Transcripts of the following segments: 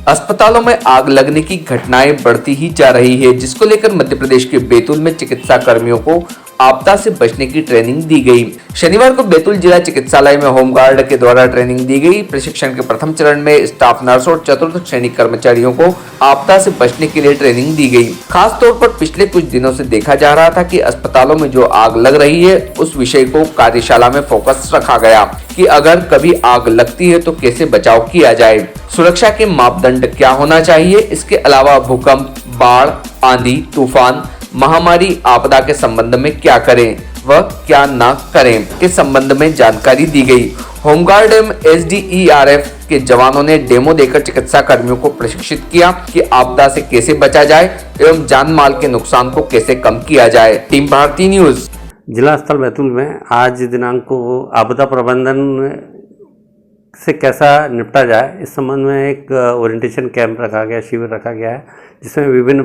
अस्पतालों में आग लगने की घटनाएं बढ़ती ही जा रही है, जिसको लेकर मध्य प्रदेश के बैतूल में चिकित्सा कर्मियों को आपदा से बचने की ट्रेनिंग दी गई। शनिवार को बैतूल जिला चिकित्सालय में होमगार्ड के द्वारा ट्रेनिंग दी गई। प्रशिक्षण के प्रथम चरण में स्टाफ नर्स और चतुर्थ श्रेणी कर्मचारियों को आपदा से बचने के लिए ट्रेनिंग दी गई। खास तौर पर पिछले कुछ दिनों से देखा जा रहा था कि अस्पतालों में जो आग लग रही है उस विषय को कार्यशाला में फोकस रखा गया कि अगर कभी आग लगती है तो कैसे बचाव किया जाए, सुरक्षा के मापदंड क्या होना चाहिए। इसके अलावा भूकंप, बाढ़, आंधी, तूफान, महामारी, आपदा के संबंध में क्या करें व क्या न करें के संबंध में जानकारी दी गई। होमगार्ड एवं SDERF के जवानों ने डेमो देकर चिकित्सा कर्मियों को प्रशिक्षित किया कि आपदा से कैसे बचा जाए एवं जान माल के नुकसान को कैसे कम किया जाए। Team Bharti news. जिला अस्पताल बैतूल में आज दिनांक को आपदा प्रबंधन से कैसा निपटा जाए इस संबंध में एक ओरिएंटेशन कैंप रखा गया, शिविर रखा गया है, जिसमें विभिन्न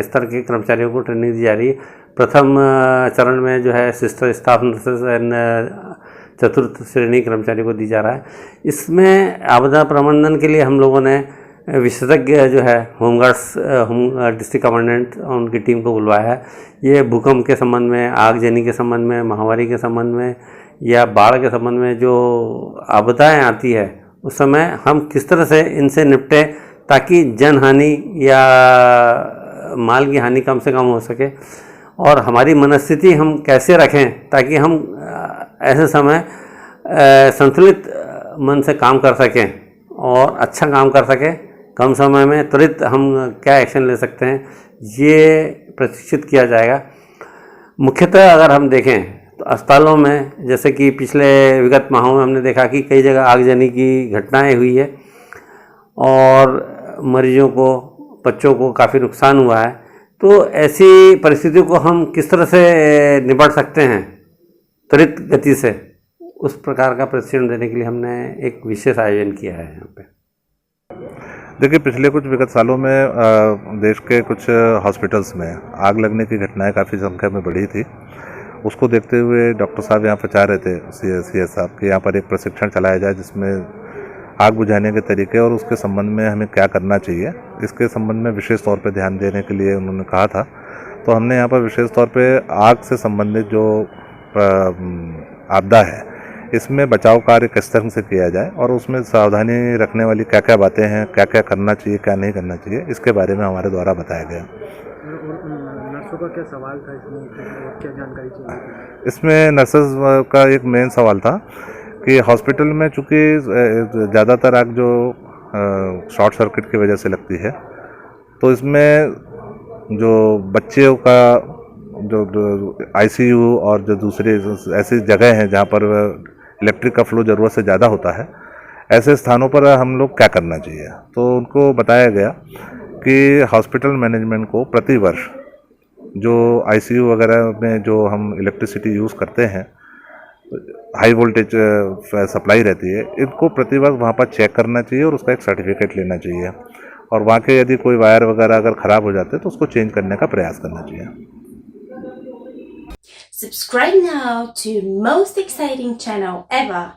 स्तर के कर्मचारियों को ट्रेनिंग दी जा रही है। प्रथम चरण में जो है सिस्टर, स्टाफ नर्सेस एंड चतुर्थ श्रेणी कर्मचारियों को दी जा रहा है। इसमें आपदा प्रबंधन के लिए हम लोगों ने विशेषज्ञ जो है होमगार्ड्स, डिस्ट्रिक्ट कमांडेंट और उनकी टीम को बुलवाया है। ये भूकंप के संबंध में, आगजनी के संबंध में, महामारी के संबंध में या बाढ़ के संबंध में जो आपदाएं आती है उस समय हम किस तरह से इनसे निपटें ताकि जन हानि या माल की हानि कम से कम हो सके, और हमारी मनस्थिति हम कैसे रखें ताकि हम ऐसे समय संतुलित मन से काम कर सकें और अच्छा काम कर सकें। कम समय में त्वरित हम क्या एक्शन ले सकते हैं, ये प्रशिक्षित किया जाएगा। मुख्यतः अगर हम देखें तो अस्पतालों में जैसे कि पिछले विगत माहों में हमने देखा कि कई जगह आगजनी की घटनाएं हुई है और मरीजों को, बच्चों को काफ़ी नुकसान हुआ है। तो ऐसी परिस्थितियों को हम किस तरह से निपट सकते हैं त्वरित गति से, उस प्रकार का प्रशिक्षण देने के लिए हमने एक विशेष आयोजन किया है यहाँ पे। देखिए, पिछले कुछ विगत सालों में देश के कुछ हॉस्पिटल्स में आग लगने की घटनाएं काफ़ी संख्या में बढ़ी थी। उसको देखते हुए डॉक्टर साहब यहाँ पर चाह रहे थे, CS साहब, कि यहाँ पर एक प्रशिक्षण चलाया जाए जिसमें आग बुझाने के तरीके और उसके संबंध में हमें क्या करना चाहिए, इसके संबंध में विशेष तौर पे ध्यान देने के लिए उन्होंने कहा था। तो हमने यहाँ पर विशेष तौर पे आग से संबंधित जो आपदा है इसमें बचाव कार्य किस तरह से किया जाए और उसमें सावधानी रखने वाली क्या क्या बातें हैं, क्या क्या करना चाहिए, क्या नहीं करना चाहिए, इसके बारे में हमारे द्वारा बताया गया। नर्सों का क्या सवाल था इसमें, क्या जानकारी चाहिए? इसमें नर्सेज का एक मेन सवाल था कि हॉस्पिटल में चूँकि ज़्यादातर आग जो शॉर्ट सर्किट की वजह से लगती है, तो इसमें जो बच्चों का जो ICU और जो दूसरे ऐसी जगह हैं जहाँ पर इलेक्ट्रिक का फ्लो ज़रूरत से ज़्यादा होता है, ऐसे स्थानों पर हम लोग क्या करना चाहिए। तो उनको बताया गया कि हॉस्पिटल मैनेजमेंट को प्रति वर्ष जो ICU वगैरह में जो हम इलेक्ट्रिसिटी यूज़ करते हैं, हाई वोल्टेज सप्लाई रहती है, इनको प्रति वर्ष वहाँ पर चेक करना चाहिए और उसका एक सर्टिफिकेट लेना चाहिए, और वहाँ के यदि कोई वायर वगैरह अगर ख़राब हो जाते हैं तो उसको चेंज करने का प्रयास करना चाहिए। Subscribe now to most exciting channel ever.